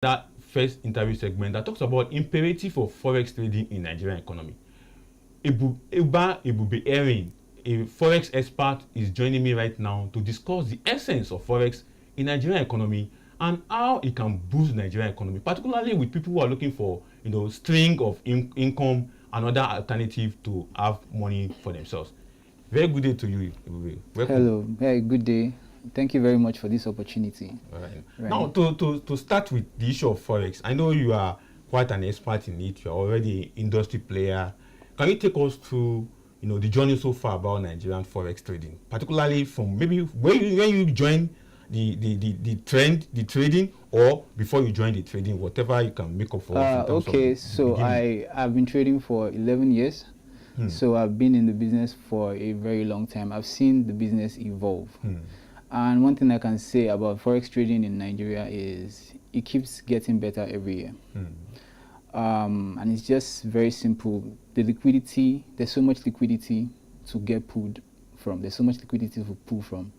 that first interview segment that talks about imperative of forex trading in Nigerian economy. Ubah Ebube Henry, a forex expert, is joining me right now to discuss the essence of forex in Nigerian economy and how it can boost Nigerian economy, particularly with people who are looking for string of income and other alternative to have money for themselves. Very good day to you, Ebube. Welcome. Hello, very good day. Thank you very much for this opportunity. All right. Now, to start with the issue of forex, I know you are quite an expert in it. You are already an industry player. Can you take us through, the journey so far about Nigerian forex trading, particularly from maybe when you joined the trading, or before you joined the trading, whatever you can make up for us. Okay, so I've been trading for 11 years. So I've been in the business for a very long time. I've seen the business evolve. And one thing I can say about forex trading in Nigeria is it keeps getting better every year. And it's just very simple. The liquidity, there's so much liquidity to get pulled from. There's so much liquidity to pull from.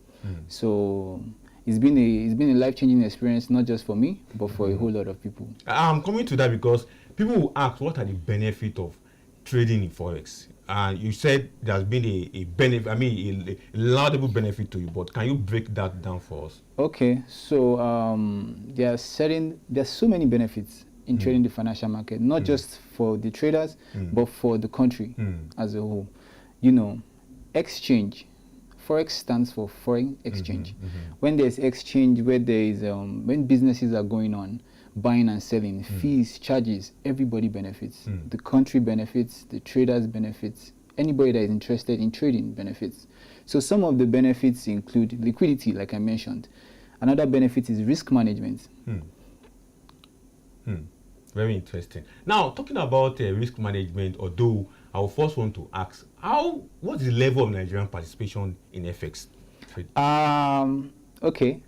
So it's been a life-changing experience, not just for me, but for a whole lot of people. I'm coming to that because people will ask, what are the benefits of trading in forex? And you said there's been a benefit, a laudable benefit to you, but can you break that down for us? Okay, so there's so many benefits in trading the financial market, not just for the traders, but for the country as a whole. Exchange. Forex stands for foreign exchange. When there's exchange, where there is when businesses are going on, buying and selling, fees, charges, everybody benefits. The country benefits, the traders benefits, anybody that is interested in trading benefits. So some of the benefits include liquidity, like I mentioned. Another benefit is risk management. Very interesting. Now, talking about risk management, although I will first want to ask, what's the level of Nigerian participation in FX trade? Okay,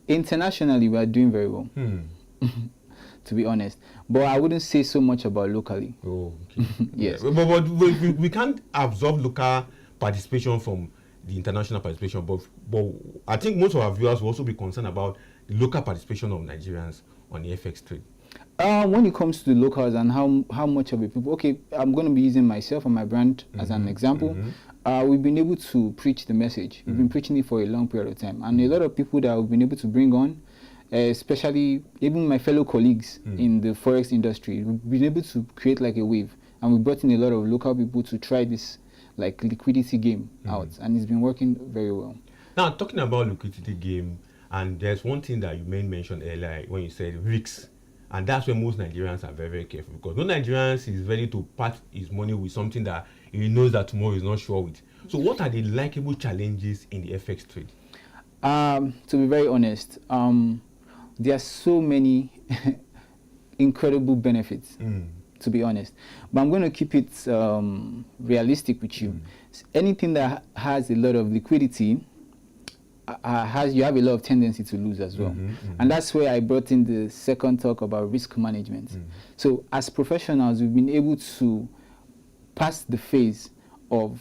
internationally we are doing very well. To be honest, but I wouldn't say so much about locally. Oh, okay. Yes. But we can't absorb local participation from the international participation, but I think most of our viewers will also be concerned about the local participation of Nigerians on the FX trade. When it comes to the locals and how much of it people, okay, I'm going to be using myself and my brand as an example. We've been able to preach the message. We've been preaching it for a long period of time, and a lot of people that we've been able to bring on, especially even my fellow colleagues in the forex industry, we've been able to create like a wave, and we brought in a lot of local people to try this like liquidity game out, and it's been working very well. Now, talking about liquidity game, and there's one thing that you mentioned earlier when you said risks, and that's where most Nigerians are very, very careful, because no Nigerians is ready to part his money with something that he knows that tomorrow is not sure with. So what are the likable challenges in the FX trade? To be very honest, there are so many incredible benefits, to be honest. But I'm going to keep it realistic with you. Anything that has a lot of liquidity, you have a lot of tendency to lose as well. And that's where I brought in the second talk about risk management. So as professionals, we've been able to pass the phase of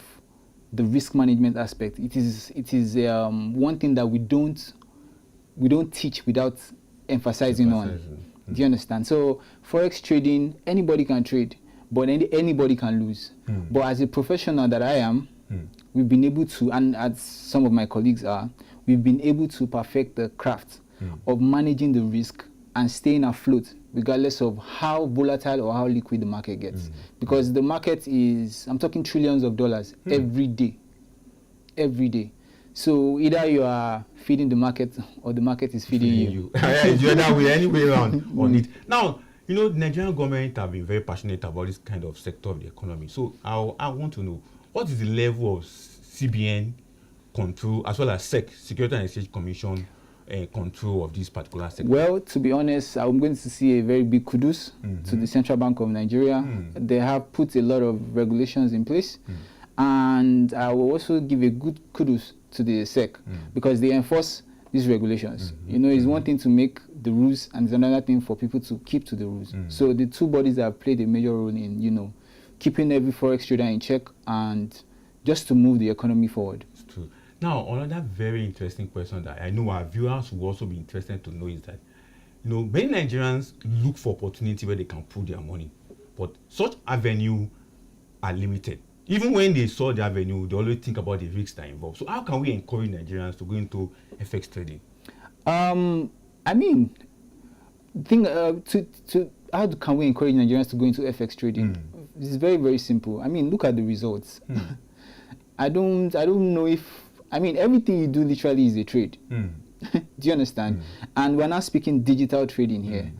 the risk management aspect. It is one thing that we don't teach without emphasizing on. Do you understand? So forex trading, anybody can trade, but anybody can lose. But as a professional that I am, we've been able to, and as some of my colleagues are, we've been able to perfect the craft of managing the risk and staying afloat regardless of how volatile or how liquid the market gets. Because the market is, I'm talking trillions of dollars every day. Every day. So either you are feeding the market or the market is feeding you. You're that way, any way around on it. Now, the Nigerian government have been very passionate about this kind of sector of the economy. So I want to know, what is the level of CBN control as well as Securities and Exchange Commission control of this particular sector? Well, to be honest, I'm going to see a very big kudos to the Central Bank of Nigeria. They have put a lot of regulations in place, and I will also give a good kudos to the SEC because they enforce these regulations. It's one thing to make the rules, and it's another thing for people to keep to the rules. So the two bodies have played a major role in, keeping every forex trader in check and just to move the economy forward. It's true. Now, another very interesting question that I know our viewers will also be interested to know is that many Nigerians look for opportunity where they can put their money, but such avenue are limited. Even when they saw the avenue, they always think about the risks that are involved. So how can we encourage Nigerians to go into FX trading? I mean, how can we encourage Nigerians to go into FX trading? It's very, very simple. I mean, look at the results. I don't know if, I mean, everything you do literally is a trade. Do you understand? And we're not speaking digital trading here.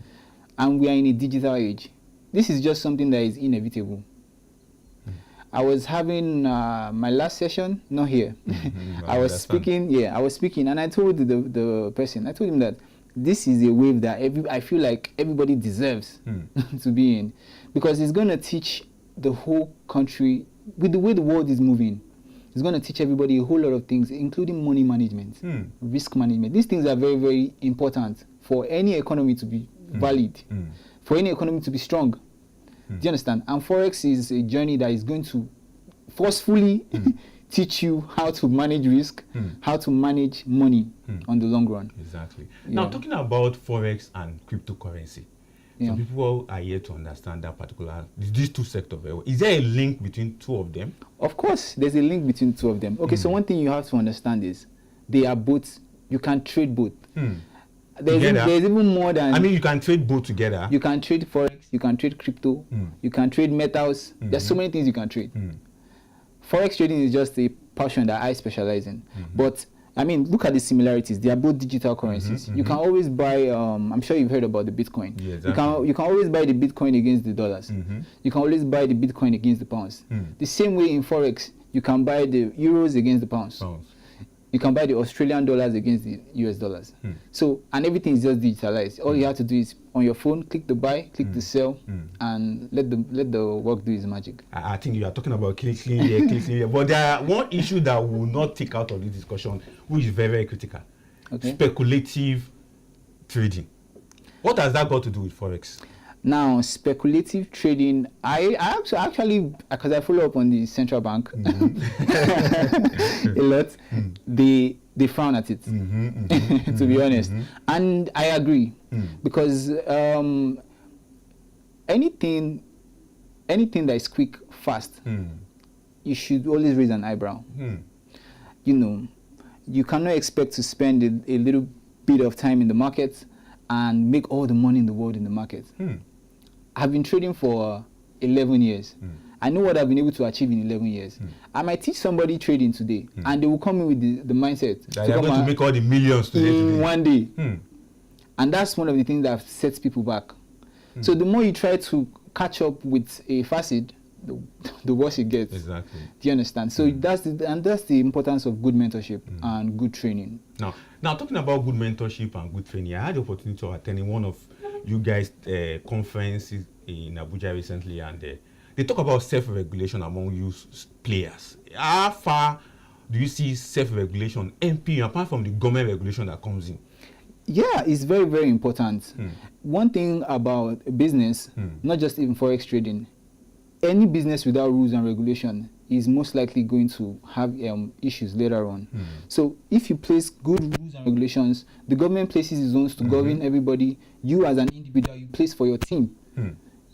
And we are in a digital age. This is just something that is inevitable. I was having my last session, not here. I was speaking, and I told the person, I told him that this is a wave that I feel like everybody deserves to be in, because it's going to teach the whole country, with the way the world is moving, it's going to teach everybody a whole lot of things, including money management, risk management. These things are very, very important for any economy to be valid, for any economy to be strong. Do you understand? And Forex is a journey that is going to forcefully teach you how to manage risk, how to manage money on the long run. Exactly. Now, talking about Forex and cryptocurrency, some people are yet to understand that particular, these two sectors. Is there a link between two of them? Of course, there's a link between two of them. Okay, so one thing you have to understand is they are both, you can trade both. There's even more than... I mean, you can trade both together. You can trade Forex, you can trade crypto, you can trade metals. There's so many things you can trade. Forex trading is just a portion that I specialize in. But, I mean, look at the similarities. They are both digital currencies. You can always buy, I'm sure you've heard about the Bitcoin. Yeah, exactly. You can always buy the Bitcoin against the dollars. You can always buy the Bitcoin against the pounds. The same way in Forex, you can buy the euros against the pounds. You can buy the Australian dollars against the US dollars. So, and everything is just digitalized. All you have to do is on your phone, click the buy, click the sell, and let the work do its magic. I think you are talking about clicking here. But there are one issue that will not take out of this discussion, which is very, very critical. Okay. Speculative trading. What has that got to do with Forex? Now, speculative trading, I actually, because I follow up on the central bank a lot, they frown at it, to be honest. And I agree, because anything that is quick, fast, you should always raise an eyebrow. You cannot expect to spend a little bit of time in the market and make all the money in the world in the market. I've been trading for 11 years. I know what I've been able to achieve in 11 years. I might teach somebody trading today, and they will come in with the mindset that they're going to make all the millions today. One day. And that's one of the things that sets people back. So the more you try to catch up with a facet, the worse it gets. Exactly. Do you understand? So that's the importance of good mentorship and good training. Now talking about good mentorship and good training, I had the opportunity to attend one of you guys' conferences in Abuja recently, and they talk about self-regulation among youth players. How far do you see self-regulation, MP, apart from the government regulation that comes in? Yeah, it's very, very important. One thing about business, not just even Forex trading, any business without rules and regulation is most likely going to have issues later on. So if you place good rules and regulations, the government places its own to govern everybody. You as an individual, you place for your team.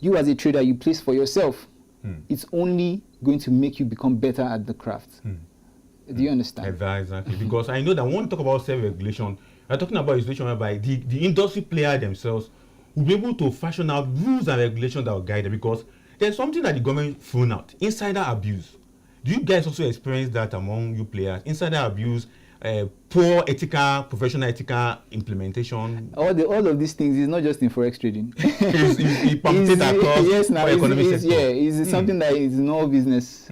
You as a trader, you place for yourself. It's only going to make you become better at the craft. Do you understand? Exactly. Because I know that when we talk about self-regulation, we're talking about a situation whereby the industry player themselves will be able to fashion out rules and regulations that will guide them, because there's something that the government thrown out, insider abuse. Do you guys also experience that among you players? Insider abuse, poor ethical, professional ethical implementation? All of these things is not just in Forex trading. It's something that is no business.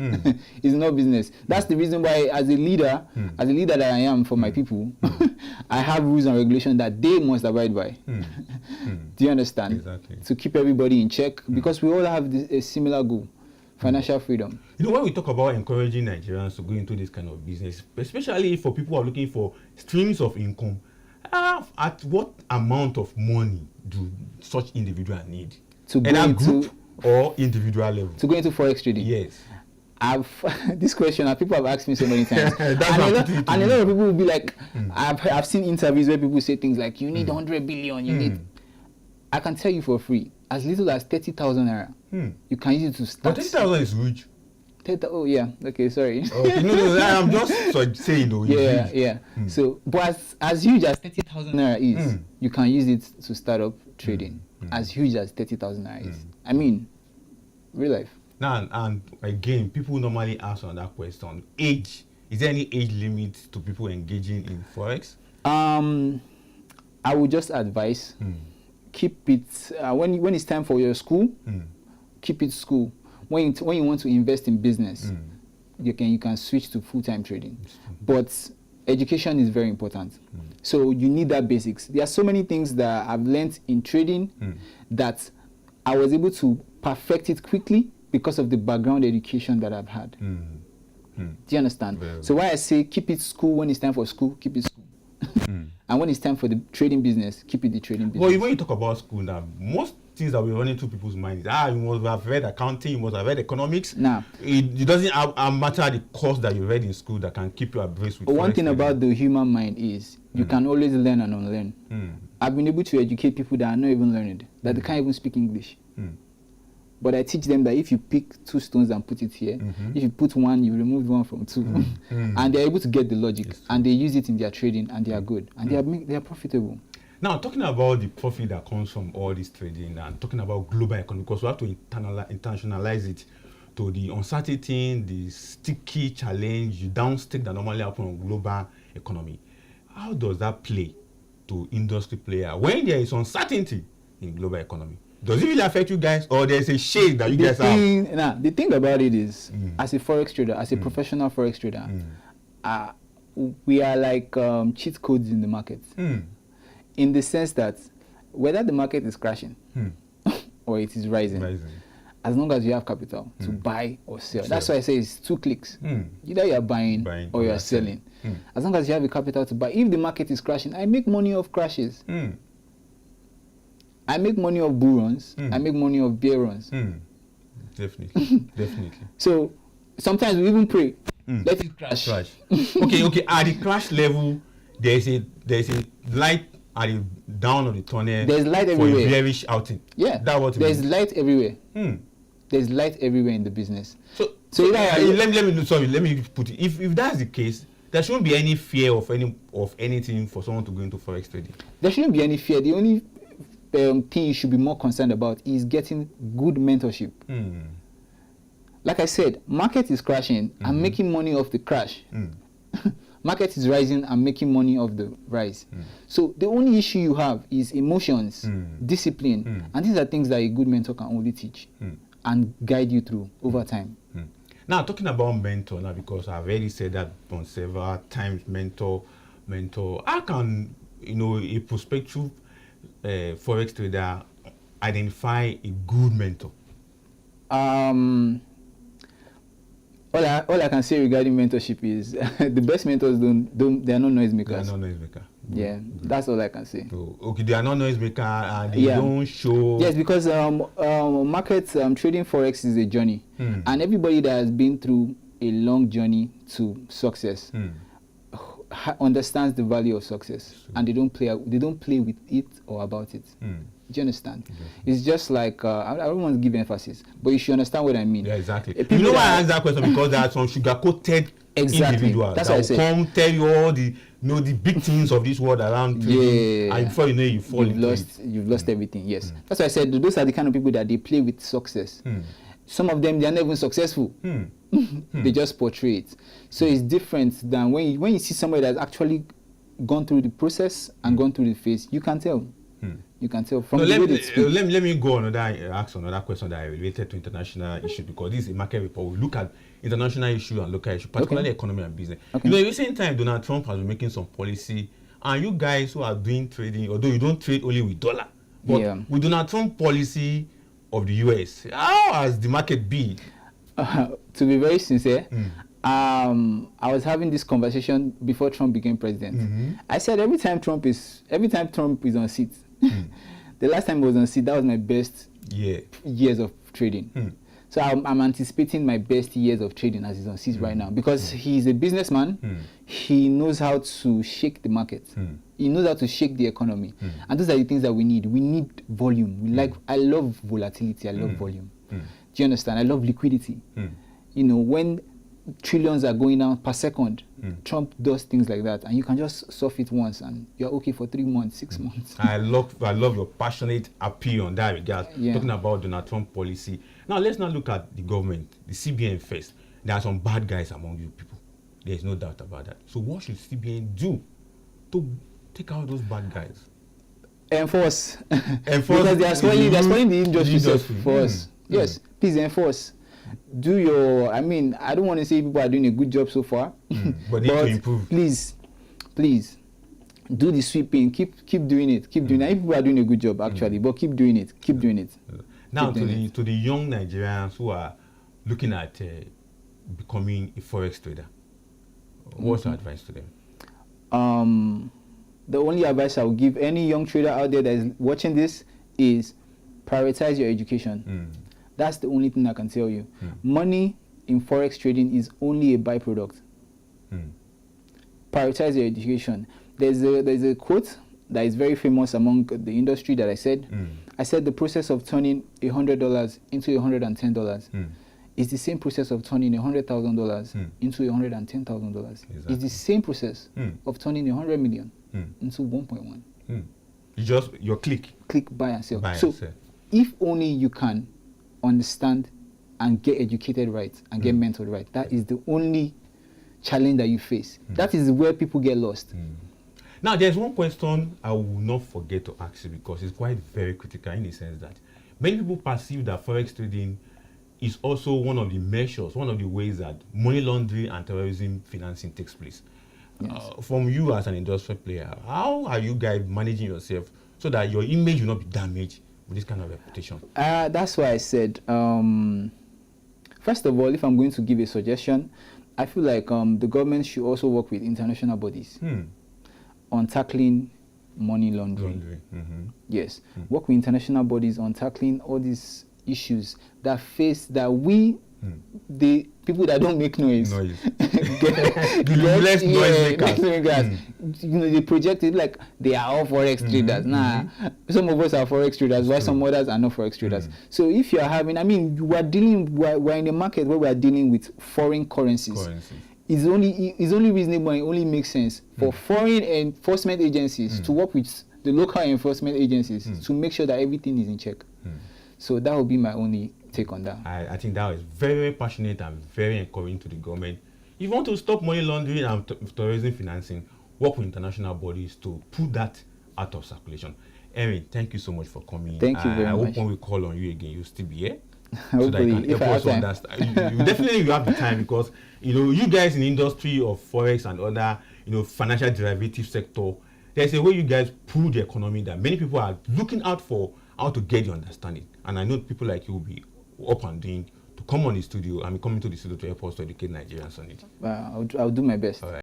It's no business. That's the reason why, as a leader that I am for my people, I have rules and regulations that they must abide by. Do you understand? Exactly. To keep everybody in check, because we all have a similar goal. Financial freedom. When we talk about encouraging Nigerians to go into this kind of business, especially for people who are looking for streams of income, at what amount of money do such individuals need? To go into group or individual level? To go into Forex trading? Yes. This question, people have asked me so many times. and a lot of people will be like, I've seen interviews where people say things like, you need 100 billion, you need... I can tell you for free, as little as 30,000 naira, you can use it to start. But 30,000 is huge. Oh yeah, okay, sorry. Okay, no, I'm just saying, though. Yeah. So, but as huge as 30,000 naira is, you can use it to start up trading. As huge as 30,000 naira is. I mean, real life. Now, and again, people normally ask on that question, age. Is there any age limit to people engaging in Forex? I would just advise, keep it, when it's time for your school, keep it school. When you want to invest in business, you can switch to full-time trading. But education is very important. So you need that basics. There are so many things that I've learned in trading that I was able to perfect it quickly because of the background education that I've had. Do you understand? So why I say keep it school, when it's time for school, keep it school. And when it's time for the trading business, keep it the trading business. Well, when you talk about school now, most things that will run into people's minds is, you must have read accounting, you must have read economics. Nah. It doesn't matter the course that you read in school that can keep you abreast with. One thing about the human mind is you can always learn and unlearn. I've been able to educate people that are not even learned, that they can't even speak English. But I teach them that if you pick 2 stones and put it here, if you put 1, you remove 1 from 2. And they're able to get the logic, and they use it in their trading, and they are good, and they are profitable. Now, talking about the profit that comes from all this trading, and talking about global economy, because we have to internationalize it to the uncertainty, the sticky challenge, the downstick that normally happen on global economy. How does that play to industry player when there is uncertainty in global economy? Does it really affect you guys, or there's a shade that you guys have? Nah, the thing about it is, as a Forex trader, as a professional Forex trader, we are like cheat codes in the market. In the sense that whether the market is crashing or it is rising, as long as you have capital to buy or sell. That's why I say it's 2 clicks. Either you are buying or you are selling. As long as you have the capital to buy. If the market is crashing, I make money off crashes. I make money off bull runs. I make money off bear runs. Definitely. So sometimes we even pray, let it crash. Okay. At the crash level, there's a light at the down of the tunnel. There's light everywhere. For a bearish outing. Yeah. That's what it there's means. Light everywhere. There's light everywhere in the business. So let me put it. If that's the case, there shouldn't be any fear of anything for someone to go into Forex trading. There shouldn't be any fear. The only thing you should be more concerned about is getting good mentorship. Like I said, market is crashing. I'm making money off the crash. Market is rising. I'm making money off the rise. So the only issue you have is emotions, discipline, and these are things that a good mentor can only teach and guide you through over time. Now, talking about mentor now, because I've already said that on several times, mentor. How can a prospective Forex trader identify a good mentor? All I can say regarding mentorship is the best mentors they are not noisemakers. They are not noisemakers. Yeah, that's all I can say. So, okay, they are not noisemakers and they don't show. Yes, because market trading Forex is a journey, and everybody that has been through a long journey to success understands the value of success, and they don't play with it or about it. Do you understand? It's just like I don't want to give emphasis, but you should understand what I mean. Yeah, exactly. You know why I asked that question? Because there are some sugar-coated individuals that will come tell you all the the big things of this world around trading, and before you know it, you fall into it. You've lost everything. Yes, that's why I said those are the kind of people that they play with success. Some of them, they are not even successful. They just portray it. So it's different than when you see somebody that's actually gone through the process and gone through the phase. You can tell. You can tell from the way they speak. Let me go ask another question that is related to international issue, because this is a market report. We look at international issue and local issue, particularly economy and business. In recent time, Donald Trump has been making some policy, and you guys who are doing trading, although you don't trade only with dollar, but with Donald Trump policy of the US, how has the market been? To be very sincere, I was having this conversation before Trump became president. I said every time Trump is on seat, the last time he was on seat, that was my best years of trading. So I'm anticipating my best years of trading as it sees right now, because he's a businessman. He knows how to shake the market. He knows how to shake the economy. And those are the things that we need. We need volume. I love volatility. I love volume. Do you understand? I love liquidity. You know, when trillions are going down per second, Trump does things like that, and you can just surf it once and you're okay for 3 months, 6 months. I love your passionate appeal on that regard, talking about Donald Trump policy. Now let's not look at the government, the CBN first. There are some bad guys among you people. There's no doubt about that. So what should CBN do to take out those bad guys? Enforce. Because they are spoiling the industry for us. Yes, please enforce. Do your, I mean, I don't want to say people are doing a good job so far, but need to improve. Please do the sweeping. Keep doing it. Keep doing it. People are doing a good job actually, but keep doing it. Keep doing it. Now to the young Nigerians who are looking at becoming a forex trader, what's your advice to them? The only advice I will give any young trader out there that is watching this is prioritize your education. That's the only thing I can tell you. Money in forex trading is only a byproduct. Prioritize your education. There's a quote that is very famous among the industry that I said. I said the process of turning $100 into $110 is the same process of turning $100,000 into $110,000. Exactly. It's the same process of turning 100 million into 1.1. Your click, buy and sell. If only you can understand and get educated right and get mentored right, that is the only challenge that you face. That is where people get lost. Now there's one question I will not forget to ask you, because it's quite very critical in the sense that many people perceive that forex trading is also one of the measures, one of the ways that money laundering and terrorism financing takes place. Yes. From you as an industrial player, how are you guys managing yourself so that your image will not be damaged with this kind of reputation? That's why I said, first of all, if I'm going to give a suggestion, I feel like the government should also work with international bodies on tackling money laundering. Yes, work with international bodies on tackling all these issues that the people that don't make noise. Less noise. You know, they project it like they are all forex traders. Nah, some of us are forex traders, while some others are not forex traders. So if you're having, I mean, we're in a market where we're dealing with foreign currencies. It's only reasonable and it only makes sense for foreign enforcement agencies to work with the local enforcement agencies to make sure that everything is in check. So that would be my only take on that. I think that is very, very passionate and very encouraging to the government. If you want to stop money laundering and terrorism financing, work with international bodies to put that out of circulation. Erin, thank you so much for coming. Thank you very much. I hope when we call on you again, you'll still be here. So that you can help us understand. Definitely you have the time, because you guys in the industry of forex and other financial derivative sector, there's a way you guys pull the economy that many people are looking out for how to get the understanding. And I know people like you will be up and doing to come on the studio and coming to the studio to help us to educate Nigerians on it. I'll do my best. All right.